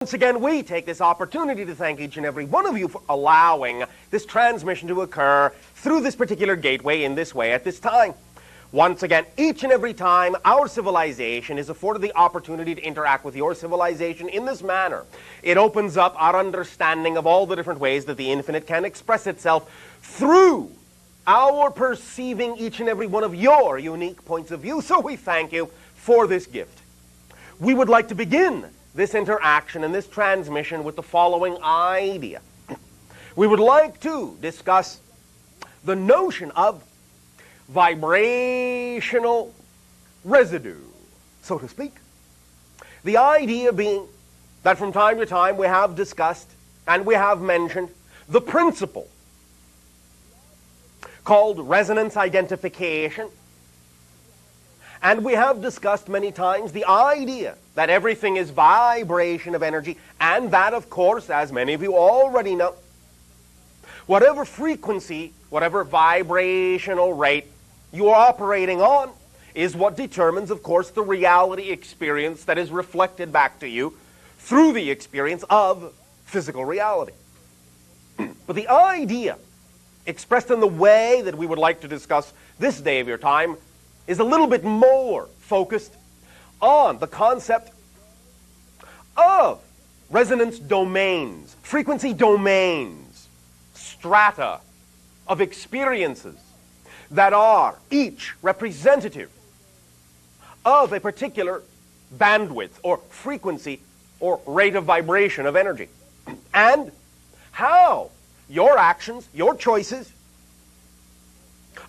Once again, we take this opportunity to thank each and every one of you for allowing this transmission to occur through this particular gateway in this way at this time. Once again, each and every time our civilization is afforded the opportunity to interact with your civilization in this manner, it opens up our understanding of all the different ways that the infinite can express itself through our perceiving each and every one of your unique points of view. So we thank you for this gift. We would like to begin this interaction and this transmission with the following idea. We would like to discuss the notion of vibrational residue, so to speak. The idea being that from time to time we have discussed and we have mentioned the principle called resonance identification. And we have discussed many times the idea that everything is vibration of energy, and that, of course, as many of you already know, whatever frequency, whatever vibrational rate you are operating on is what determines, of course, the reality experience that is reflected back to you through the experience of physical reality. But the idea expressed in the way that we would like to discuss this day of your time is a little bit more focused on the concept of resonance domains, frequency domains, strata of experiences that are each representative of a particular bandwidth or frequency or rate of vibration of energy, and how your actions, your choices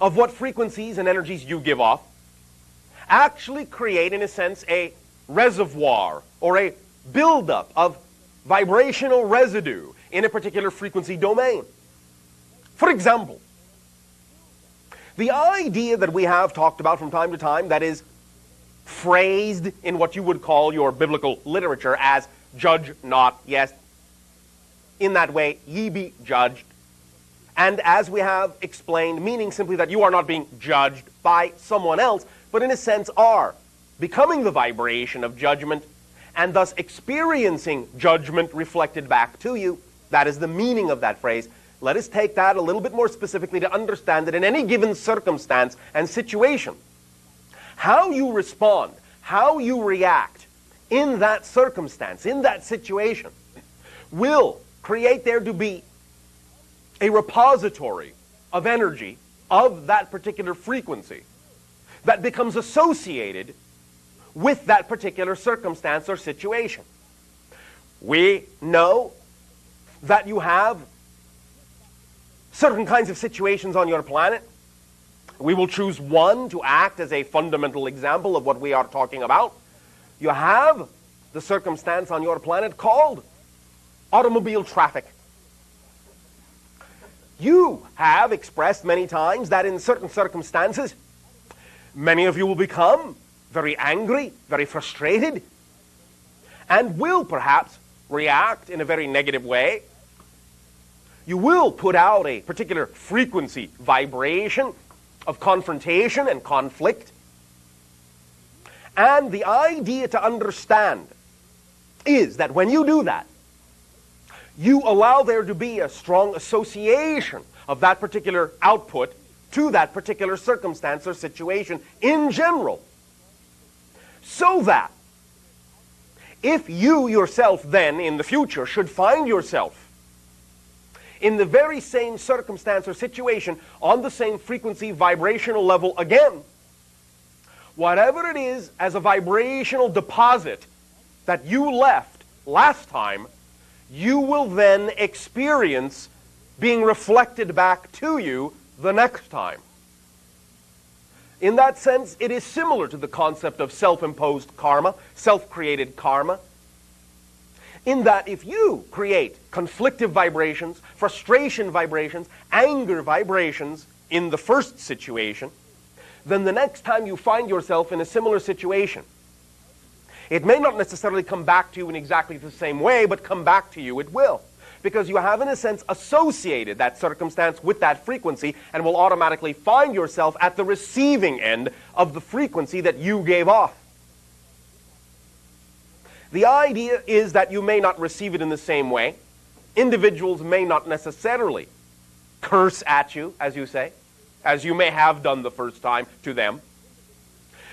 of what frequencies and energies you give off actually create, in a sense, a reservoir or a buildup of vibrational residue in a particular frequency domain. For example, the idea that we have talked about from time to time that is phrased in what you would call your biblical literature as judge not, yes, in that way ye be judged. And as we have explained, meaning simply that you are not being judged by someone else, but in a sense are becoming the vibration of judgment and thus experiencing judgment reflected back to you. That is the meaning of that phrase. Let us take that a little bit more specifically to understand that in any given circumstance and situation, how you respond, how you react in that circumstance, in that situation, will create there to be a repository of energy of that particular frequency that becomes associated with that particular circumstance or situation. We know that you have certain kinds of situations on your planet. We will choose one to act as a fundamental example of what we are talking about. You have the circumstance on your planet called automobile traffic. You have expressed many times that in certain circumstances, many of you will become very angry, very frustrated, and will perhaps react in a very negative way. You will put out a particular frequency, vibration of confrontation and conflict. And the idea to understand is that when you do that, you allow there to be a strong association of that particular output to that particular circumstance or situation in general. So that if you yourself then in the future should find yourself in the very same circumstance or situation on the same frequency vibrational level again, whatever it is as a vibrational deposit that you left last time, you will then experience being reflected back to you the next time. In that sense, it is similar to the concept of self-imposed karma, self-created karma, in that if you create conflictive vibrations, frustration vibrations, anger vibrations in the first situation, then the next time you find yourself in a similar situation, it may not necessarily come back to you in exactly the same way, but come back to you it will. Because you have, in a sense, associated that circumstance with that frequency and will automatically find yourself at the receiving end of the frequency that you gave off. The idea is that you may not receive it in the same way. Individuals may not necessarily curse at you, as you say, as you may have done the first time to them.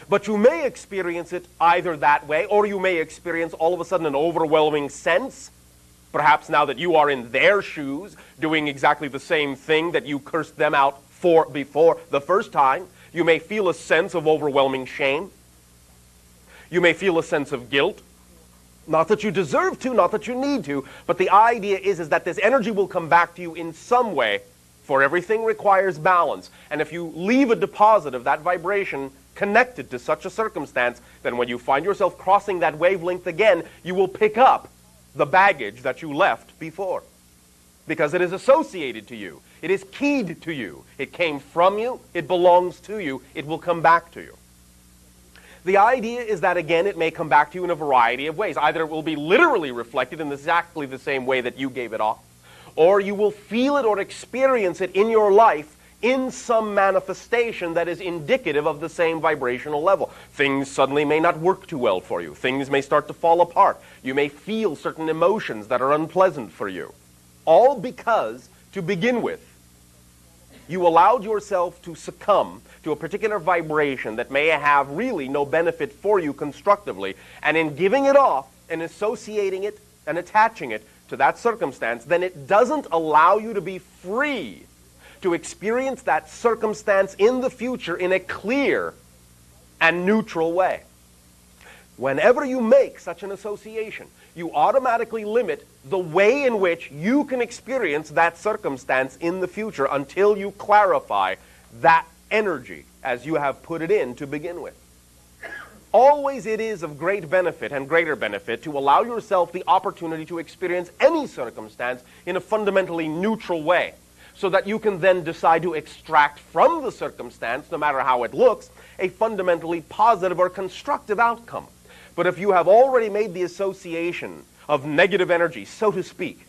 But you may experience it either that way, or you may experience all of a sudden an overwhelming sense, perhaps now that you are in their shoes, doing exactly the same thing that you cursed them out for before the first time. You may feel a sense of overwhelming shame. You may feel a sense of guilt. Not that you deserve to, not that you need to, but the idea is that this energy will come back to you in some way, for everything requires balance. And if you leave a deposit of that vibration connected to such a circumstance, then when you find yourself crossing that wavelength again, you will pick up the baggage that you left before. Because it is associated to you. It is keyed to you. It came from you. It belongs to you. It will come back to you. The idea is that, again, it may come back to you in a variety of ways. Either it will be literally reflected in exactly the same way that you gave it off, or you will feel it or experience it in your life in some manifestation that is indicative of the same vibrational level. Things suddenly may not work too well for you. Things may start to fall apart. You may feel certain emotions that are unpleasant for you. All because, to begin with, you allowed yourself to succumb to a particular vibration that may have really no benefit for you constructively, and in giving it off and associating it and attaching it to that circumstance, then it doesn't allow you to be free to experience that circumstance in the future in a clear and neutral way. Whenever you make such an association, you automatically limit the way in which you can experience that circumstance in the future until you clarify that energy as you have put it in to begin with. Always it is of great benefit and greater benefit to allow yourself the opportunity to experience any circumstance in a fundamentally neutral way, so that you can then decide to extract from the circumstance, no matter how it looks, a fundamentally positive or constructive outcome. But if you have already made the association of negative energy, so to speak,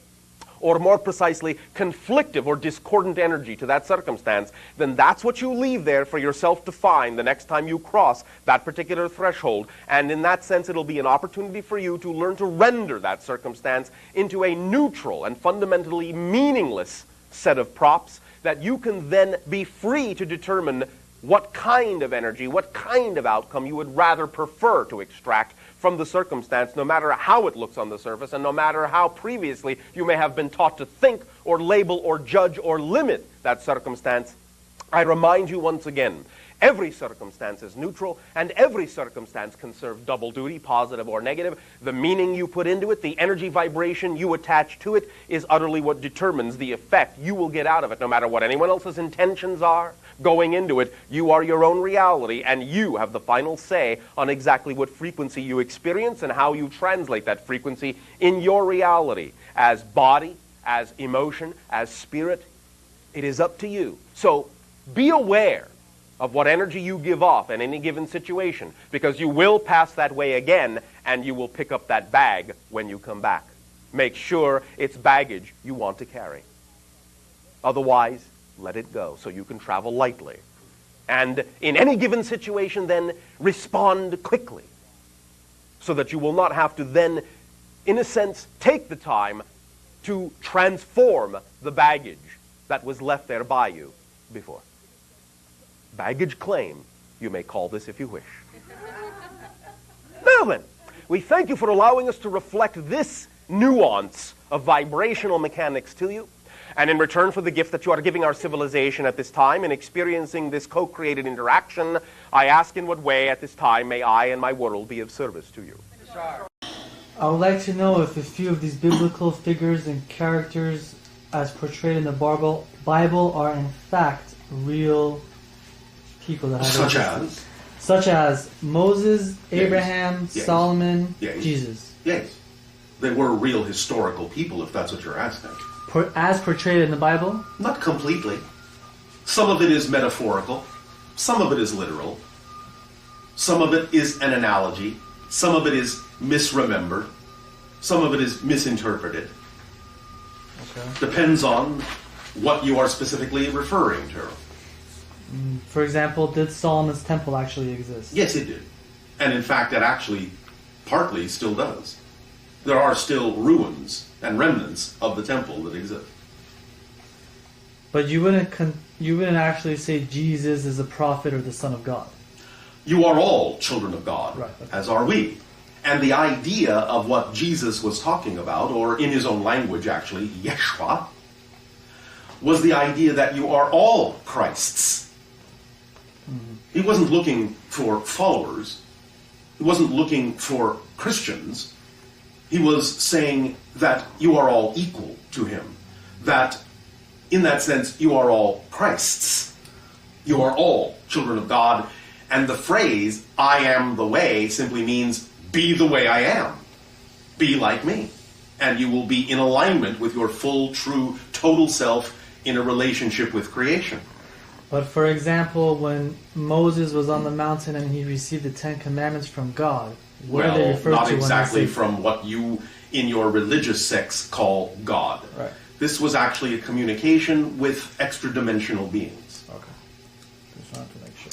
or more precisely, conflictive or discordant energy to that circumstance, then that's what you leave there for yourself to find the next time you cross that particular threshold. And in that sense, it'll be an opportunity for you to learn to render that circumstance into a neutral and fundamentally meaningless set of props that you can then be free to determine what kind of energy, what kind of outcome you would rather prefer to extract from the circumstance, no matter how it looks on the surface, and no matter how previously you may have been taught to think or label or judge or limit that circumstance. I remind you once again, every circumstance is neutral, and every circumstance can serve double duty, positive or negative. The meaning you put into it, the energy vibration you attach to it, is utterly what determines the effect you will get out of it. No matter what anyone else's intentions are going into it, you are your own reality, and you have the final say on exactly what frequency you experience and how you translate that frequency in your reality as body, as emotion, as spirit. It is up to you. So be aware of what energy you give off in any given situation, because you will pass that way again, and you will pick up that bag when you come back. Make sure it's baggage you want to carry. Otherwise, let it go so you can travel lightly. And in any given situation, then, respond quickly, so that you will not have to then, in a sense, take the time to transform the baggage that was left there by you before. Baggage claim, you may call this if you wish. Now then, we thank you for allowing us to reflect this nuance of vibrational mechanics to you. And in return for the gift that you are giving our civilization at this time in experiencing this co-created interaction, I ask in what way at this time may I and my world be of service to you. Bashar. I would like to know if a few of these biblical figures and characters as portrayed in the Bible are in fact real people that have such as Moses, Abraham, Yes. Solomon, Yes. Jesus. Yes. They were real historical people, if that's what you're asking. As portrayed in the Bible? Not completely. Some of it is metaphorical. Some of it is literal. Some of it is an analogy. Some of it is misremembered. Some of it is misinterpreted. Okay. Depends on what you are specifically referring to. For example, did Solomon's temple actually exist? Yes, it did. And in fact, it actually partly still does. There are still ruins and remnants of the temple that exist. But you wouldn't actually say Jesus is a prophet or the Son of God. You are all children of God, Right, okay. as are we. And the idea of what Jesus was talking about, or in his own language actually, Yeshua, was the idea that you are all Christ's. Mm-hmm. He wasn't looking for followers. He wasn't looking for Christians. He was saying that you are all equal to him. That, in that sense, you are all Christ's. You are all children of God. And the phrase, I am the way, simply means, be the way I am. Be like me. And you will be in alignment with your full, true, total self in a relationship with creation. But for example, when Moses was on the mountain and he received the Ten Commandments from God, what are they referred not to exactly when they say... from what you, in your religious sects, call God. Right. This was actually a communication with extra-dimensional beings. Okay. Just wanted to make sure.